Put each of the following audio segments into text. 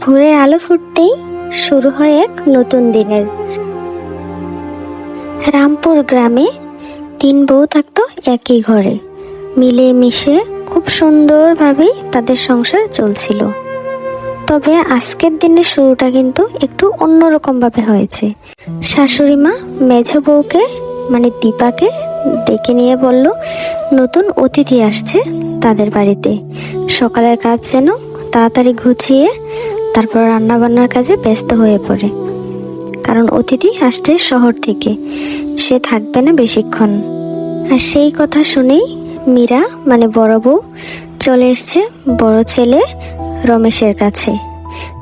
ভোরের আলো ফুটতেই শুরু হয় এক নতুন দিনের। রামপুর গ্রামে 3 বউ থাকতো একই ঘরে, মিলে মিশে খুব সুন্দরভাবেই তাদের সংসার চলছিল। তবে আজকের দিনের শুরুটা কিন্তু একটু অন্যরকম ভাবে হয়েছে। শাশুড়ি মা মেঝ বউকে মানে দীপাকে ডেকে নিয়ে বলল, নতুন অতিথি আসছে তাদের বাড়িতে, সকালের কাজ যেন তাড়াতাড়ি গুছিয়ে তারপর রান্না বান্নার কাজে ব্যস্ত হয়ে পড়ে, কারণ অতিথি আসছে শহর থেকে, সে থাকবে না বেশিক্ষণ। আর সেই কথা শুনেই মীরা মানে বড় বউ চলে এসছে বড় ছেলে রমেশের কাছে,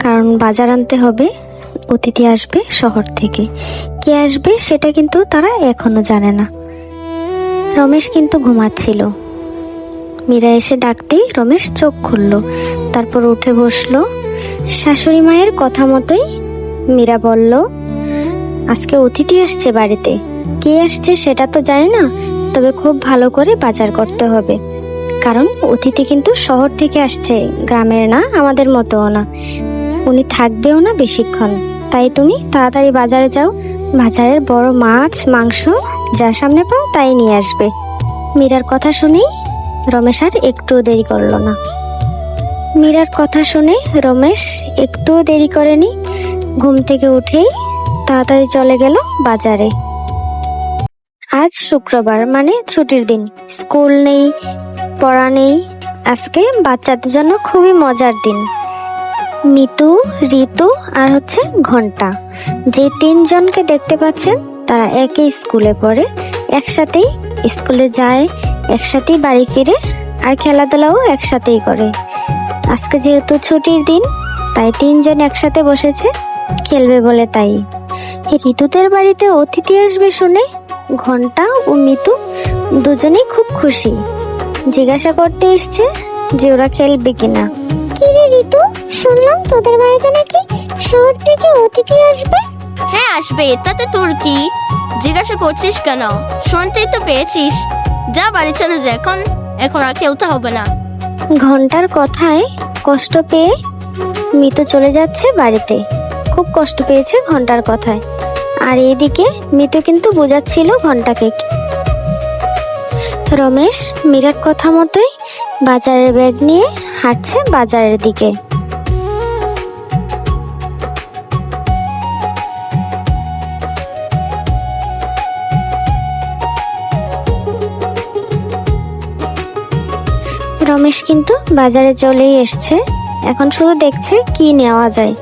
কারণ বাজার আনতে হবে, অতিথি আসবে শহর থেকে। কে আসবে সেটা কিন্তু তারা এখনো জানে না। রমেশ কিন্তু ঘুমাচ্ছিল। মীরা এসে ডাকতেই রমেশ চোখ খুলল, তারপর উঠে বসলো। শাশুড়ি মায়ের কথা মতোই মীরা বলল, আজকে অতিথি আসছে বাড়িতে, কে আসছে সেটা তো জানি না, তবে খুব ভালো করে বাজার করতে হবে, কারণ অতিথি কিন্তু শহর থেকে আসছে, গ্রামের না, আমাদের মতোও না, উনি থাকবেও না বেশিক্ষণ। তাই তুমি তাড়াতাড়ি বাজারে যাও, বাজারের বড় মাছ মাংস যা সামনে পাও তাই নিয়ে আসবে। মীরার কথা শুনেই রমেশ আর একটুও দেরি করলো না। মীরার কথা শুনে রমেশ একটুও দেরি করেনি, ঘুম থেকে উঠেই তাড়াতাড়ি চলে গেল বাজারে। আজ শুক্রবার মানে ছুটির দিন, স্কুল নেই, পড়া নেই, আজকে বাচ্চাদের জন্য খুবই মজার দিন। মিতু, ঋতু আর হচ্ছে ঘন্টা, যে 3 জনকে দেখতে পাচ্ছেন তারা একই স্কুলে পড়ে, একসাথেই স্কুলে যায়, একসাথেই বাড়ি ফিরে, আর খেলাধুলাও একসাথেই করে। আজকে যেহেতু ছুটির দিন তাই 3 জন একসাথে বসেছে খেলবে বলে। তাই ঋতুদের বাড়িতে অতিথি আসবে শুনে ঘন্টা ও মিতু দুজনেই খুব খুশি। জিজ্ঞাসা করতে এসছে যে ওরা খেলবে কিনা। কি রে ঋতু, শুনলাম তোদের বাড়িতে নাকি শহর থেকে অতিথি আসবে? হ্যাঁ আসবে, তাতে তোর কি? জিজ্ঞাসা করছিস কেন? শুনতেই তো পেয়েছিস। যা বাড়ি চলে যা, এখন আর খেলতে হবে না। ঘন্টার কথায় কষ্ট পেয়ে মিতু চলে যাচ্ছে বাড়িতে। খুব কষ্ট পেয়েছে ঘন্টার কথায়। আর এইদিকে মিতু কিন্তু বোঝাচ্ছিল ঘন্টাকে। রমেশ মীরার কথা মতোই বাজারের ব্যাগ নিয়ে হাঁটছে বাজারের দিকে। রমেশ কিন্তু বাজারে চলেই এসছে, এখন শুধু দেখছে কি নেওয়া যায়।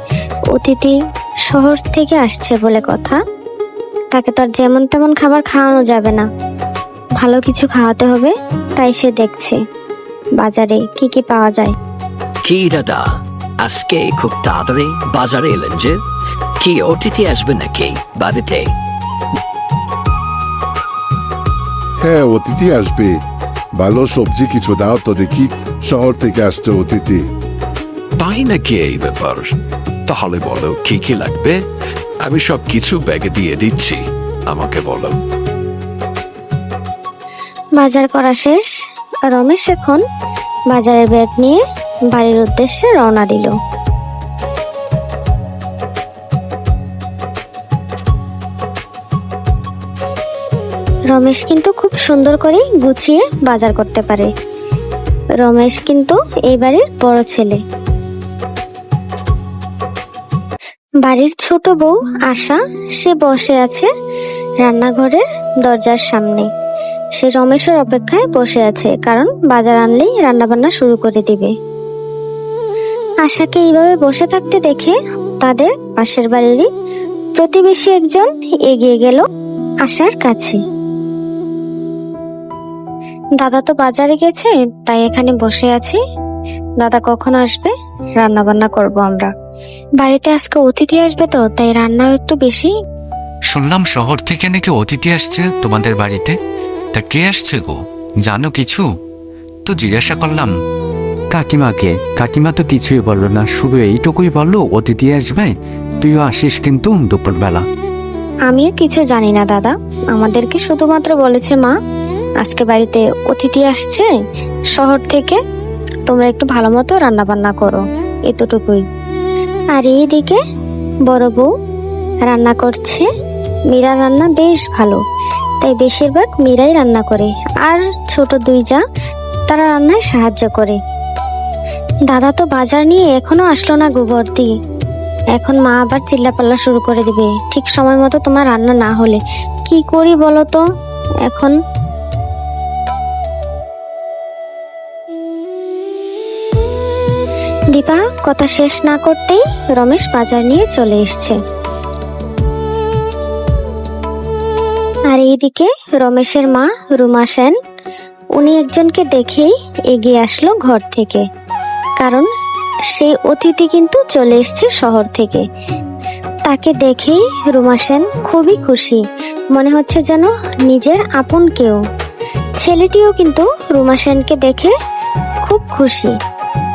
অতিথি শহর থেকে আসছে বলে কথা, তাকে তো আর যেমন তেমন খাবার খাওয়ানো যাবে না, ভালো কিছু খাওয়াতে হবে। তাই সে দেখছে বাজারে কি কি পাওয়া যায়। কি দাদা, আজকে খুব তাড়াতাড়ি বাজারে এলেন যে? কি অতিথি আসবে নাকি বাড়িতে? হ্যাঁ, অতিথি আসবে। ভালো সবজি কিছু দাও তো দেখি, শহর থেকে আসছে অতিথি। তাই নাকি? এই ব্যাপার, তাহলে বলো কি কি লাগবে, আমি সব কিছু ব্যাগে দিয়ে দিচ্ছি, আমাকে বলো। বাজার করা শেষ, রমেশ এখন বাজারের ব্যাগ নিয়ে বাড়ির উদ্দেশ্যে রওনা দিল। রমেশ কিন্তু খুব সুন্দর করে গুছিয়ে বাজার করতে পারে। রমেশ কিন্তু এই বাড়ির বড় ছেলে। বাড়ির ছোট বউ আশা, সে বসে আছে রান্নাঘরের দরজার সামনে। সে রমেশের অপেক্ষায় বসে আছে, কারণ বাজার আনলেই রান্না বান্না শুরু করে দিবে। আশাকে এইভাবে বসে থাকতে দেখে তাদের পাশের বাড়িরই প্রতিবেশী একজন এগিয়ে গেল আশার কাছে। দাদা তো বাজারে গেছে, তাই এখানে বসে আছি। দাদা কখন আসবে? রান্না বান্না করবো আমরা। বাড়িতে আজকে অতিথি আসবে তো, তাই রান্নাও একটু বেশি। শুনলাম শহর থেকে নাকি অতিথি আসছে তোমাদের বাড়িতে, তা কে আসছে গো, জানো কিছু? তো জিজ্ঞাসা করলাম কাকিমাকে, কাকিমা তো কিছুই বললো না, শুধু এইটুকুই বললো অতিথি আসবে, তুইও আসিস কিন্তু দুপুরবেলা। আমিও কিছু জানি না দাদা, আমাদেরকে শুধুমাত্র বলেছে মা আজকে বাড়িতে অতিথি আসছে শহর থেকে, তোমরা একটু ভালো মতো রান্না বান্না করো, এতটুকুই। আর এইদিকে বড় বউ রান্না করছে। মীরা রান্না বেশ ভালো, তাই বেশিরভাগ মীরাই রান্না করে, আর ছোট দুই যা তারা রান্নায় সাহায্য করে। দাদা তো বাজার নিয়ে এখনো আসলো না গোবর দিয়ে। এখন মা আবার চিল্লাপাল্লা শুরু করে দিবে ঠিক সময় মতো তোমার রান্না না হলে। কি করি বলো তো এখন? দীপা কথা শেষ না করতেই রমেশ বাজার নিয়ে চলে এসছে। আর এইদিকে রমেশের মা রুমা সেন, উনি একজনকে দেখেই এগিয়ে আসলো ঘর থেকে, কারণ সেই অতিথি কিন্তু চলে এসছে শহর থেকে। তাকে দেখেই রুমা সেন খুবই খুশি, মনে হচ্ছে যেন নিজের আপন কেউ। ছেলেটিও কিন্তু রুমা সেনকে দেখে খুব খুশি,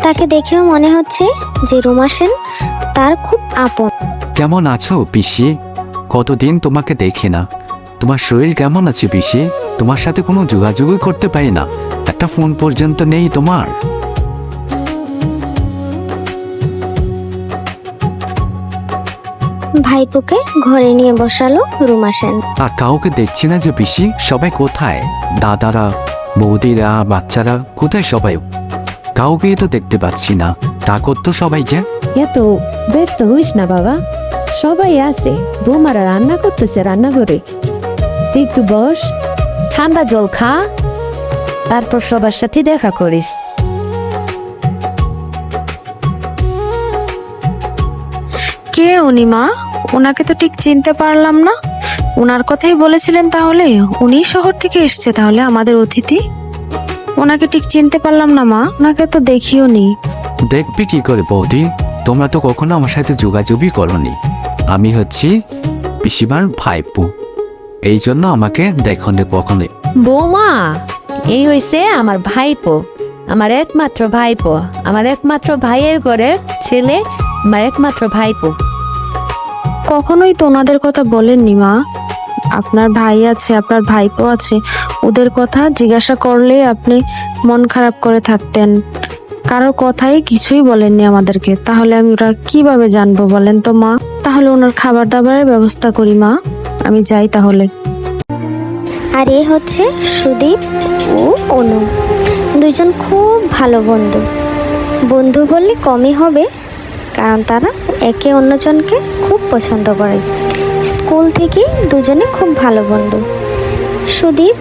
তাকে দেখেও মনে হচ্ছে যে রুমা সেন তার খুব আপন। কেমন আছো পিসি? কতদিন তোমাকে দেখি না। তোমার শরীর কেমন আছে পিসি? তোমার সাথে কোনো যোগাযোগই করতে পারি না, একটা ফোন পর্যন্ত নেই তোমার। ভাইপোকে ঘরে নিয়ে বসালো রুমা সেন। আর কাউকে দেখছি না যে পিসি, সবাই কোথায়? দাদারা, বৌদিরা, বাচ্চারা কোথায় সবাই? কাউকেই তো দেখতে পাচ্ছি না। ডাকো তো সবাইকে। এত ব্যস্ত হইস না বাবা, সবাই আছে। বৌমারা রান্না করতেছে রান্নাঘরে। তুই একটু বস, ঠান্ডা জল খা, তারপর সবার সাথে দেখা করিস। কে উনি মা? ওনাকে তো ঠিক চিনতে পারলাম না। ওনার কথাই বলেছিলেন তাহলে? উনি শহর থেকে এসছে তাহলে আমাদের অতিথি? ওনাকে ঠিক চিনতে পারলাম না মা, ওনাকে তো দেখিও নি। দেখবি কি করে বৌদি, তোমরা তো কখনো আমার সাথে যোগাযোগই করনি। আমি হচ্ছি পিসিমার ভাইপো, এই জন্য আমাকে দেখনে কখনো। বৌমা, এই হইছে আমার ভাইপো, আমার একমাত্র ভাইপো, আমার একমাত্র ভাইয়ের ঘরের ছেলে, আমার একমাত্র ভাইপো। কখনোই তো ওনাদের কথা বলেননি মা। আপনার ভাই আছে, আপনার ভাইপো আছে, ওদের কথা জিজ্ঞাসা করলে আপনি মন খারাপ করে থাকতেন। কারোর কথাই কিছুই বলেননি আমাদেরকে, তাহলে আমি ওরা কিভাবে জানবো বলেন তো মা? তাহলে ওনার খাবার দাবারের ব্যবস্থা করি মা, আমি যাই তাহলে। আর এ হচ্ছে সুদীপ ও অনু, দুজন খুব ভালো বন্ধু। বন্ধু বললে কমই হবে, কারণ তারা একে অন্যজনকে খুব পছন্দ করে। স্কুল থেকে দুজনে খুব ভালো বন্ধু। সুদীপ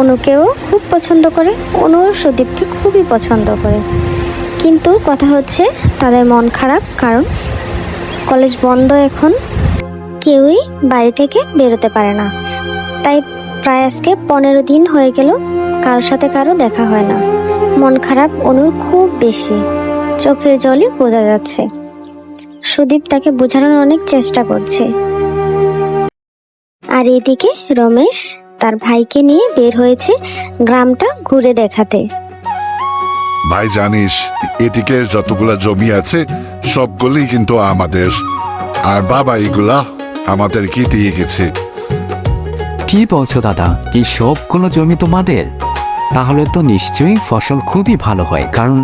অনুকেও খুব পছন্দ করে, অনুও সুদীপকে খুবই পছন্দ করে। কিন্তু কথা হচ্ছে তাদের মন খারাপ, কারণ কলেজ বন্ধ এখন, কেউই বাড়ি থেকে বেরোতে পারে না। তাই প্রায় আজকে 15 দিন হয়ে গেল কারোর সাথে কারো দেখা হয় না। মন খারাপ অনুর খুব বেশি, চোখের জলই বোঝা যাচ্ছে। সুদীপ তাকে বোঝানোর অনেক চেষ্টা করছে। আর এদিকে রমেশ তার ভাইকে নিয়ে বের হয়েছে গ্রামটা ঘুরে দেখাতে। ভাই জানিস, এদিকে যতগুলা জমি আছে সবগুলোই কিন্তু আমাদের, আর বাবা এগুলা আমাদেরকে দিয়ে গেছে। কি বলছো দাদা, এই সবগুলো জমি তোমাদের? তাহলে তো নিশ্চয়ই ফসল খুবই ভালো হয়, কারণ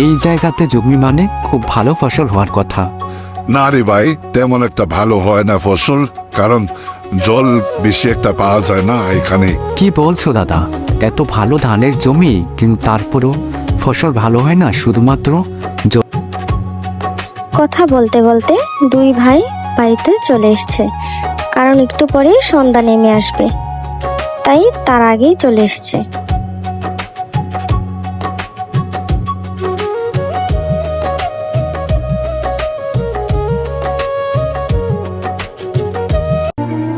এই জায়গাতে জমি মানে খুব ভালো ফসল হওয়ার কথা। না রে ভাই, তেমন একটা ভালো হয় না ফসল, কারণ জল বেশি একটা পাওয়া যায় না এখানে। কি বলছো দাদা, এত ভালো ধানের জমি কিন্তু তারপরও ফসল ভালো হয় না? শুধুমাত্র কথা বলতে বলতে দুই ভাই বাড়িতে চলে এসছে, কারণ একটু পরেই সন্ধ্যা নেমে আসবে, তাই তার আগেই চলে এসছে।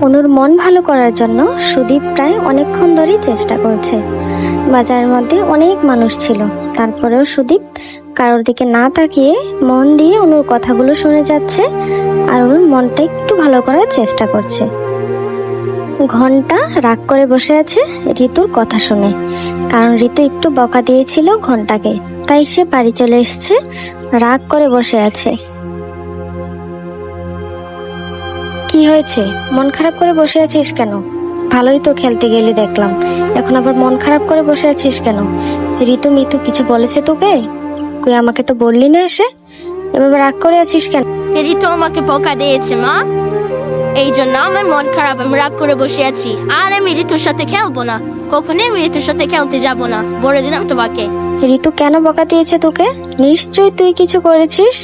অনুর মন ভালো করার জন্য সুদীপ প্রায় অনেকক্ষণ ধরেই চেষ্টা করছে। বাজারের মধ্যে অনেক মানুষ ছিল, তারপরেও সুদীপ কারোর দিকে না তাকিয়ে মন দিয়ে অনুর কথাগুলো শুনে যাচ্ছে, আর অনুর মনটা একটু ভালো করার চেষ্টা করছে। ঘন্টা রাগ করে বসে আছে ঋতুর কথা শুনে, কারণ ঋতু একটু বকা দিয়েছিল ঘন্টাকে, তাই সে বাড়ি চলে এসছে, রাগ করে বসে আছে। কি হয়েছে, মন খারাপ করে বসে আছিস কেন? ভালোই তো খেলতে গেলি দেখলাম, এখন আবার মন খারাপ করে বসে আছিস কেন? ঋতু মিতু কিছু বলেছে তোকে? তুই আমাকে তো বললি না এসে। এভাবে রাগ করে আছিস কেন? ঋতু আমাকে বকা দিয়েছে মা, এই জন্য আমার মন খারাপ, আমি রাগ করে বসে আছি। আর আমি ঋতুর সাথে খেলবো না, কখনোই আমি ঋতুর সাথে খেলতে যাব না, বলে দিলাম তোমাকে। ঋতু কেন বকা দিয়েছে তোকে? নিশ্চয়ই তুই কিছু করেছিস,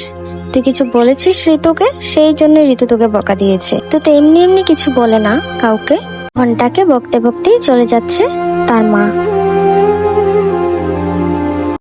তুই কিছু বলেছিস ঋতুকে, সেই জন্য ঋতু তোকে বকা দিয়েছে। তো এমনি এমনি কিছু বলে না কাউকে। ঘন্টাকে বকতে বকতেই চলে যাচ্ছে তার মা।